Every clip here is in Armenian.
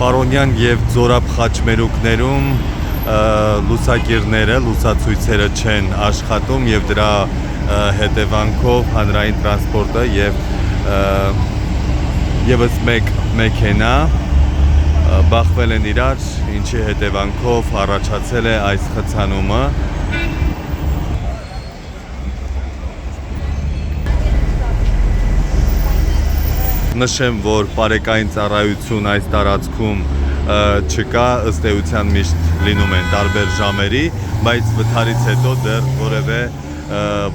Պարոնյան և Ձորապ խաչմերուկներում լուսակիրները, լուսացույցերը չեն աշխատում և դրա հետևանքով հանրային տրանսպորտը ևս մեկ մեքենա բախվել են իրար, ինչի հետևանքով առաջացել է այս խցանումը։ Նշեմ, որ պարեկային ծառայություն այս տարածքում չկա, ըստ էության միշտ լինում են տարբեր ժամերի, բայց վթարից հետո դեռ որևէ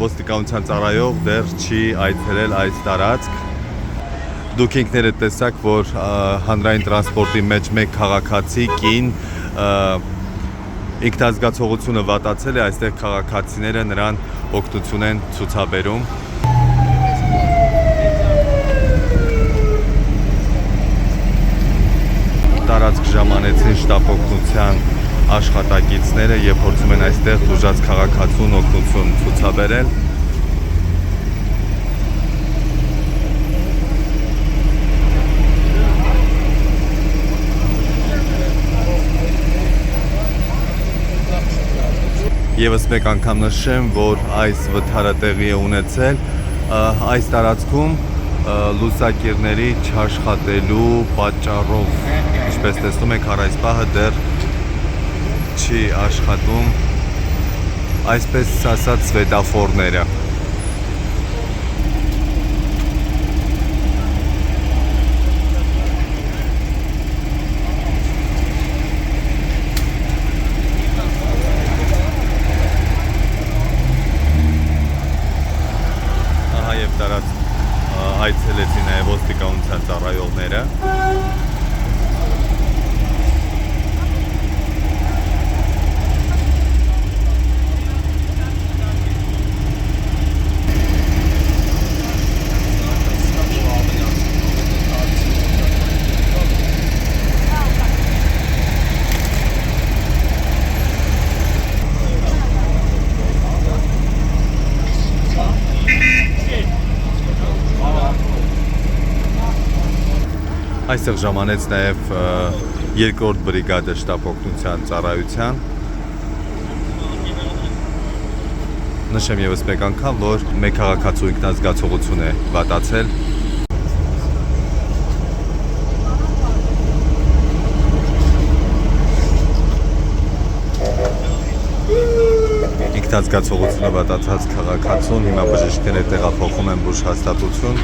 ոստիկանության ծառայող դեռ չի այցելել այս տարածք։ Դուք ինքներդ տեսաք, որ հանրային տրանսպորտի մեջ մեկ քաղաքացի կին ինքնազգացողությունը վատացել է, այստեղ քաղաքացիները նրան օգնություն են ցուցաբերում։ Տարածք ժամանեցին շտապօգնության աշխատակիցները եւ փորձում են այստեղ դժուժած քաղաքացուն օգնություն ցուցաբերել։ Եվս մեկ անգամ նշեմ, որ այս վթարը տեղի է ունեցել այս տարածքում լուսակիրների չաշխատելու պատճառով, ինչպես տեսնում եք, առ այս պահը դեռ չի աշխատում այսպես ասած սվետաֆորները։ Ահա եւ տարած այցելեցի նաև ոստիկանության ծառայողները։ Այստեղ ժամանեց նաև երկրորդ բրիգադը շտապօգնության ծառայության։ Նշեմ եւս մեկ անգամ, որ մեկ քաղաքացու ինքնազգացողություն է վատացել։ Ինքնազգացողությունը վատացած քաղաքացուն հիմա բժիշկները տեղափոխում են բուժհաստատություն։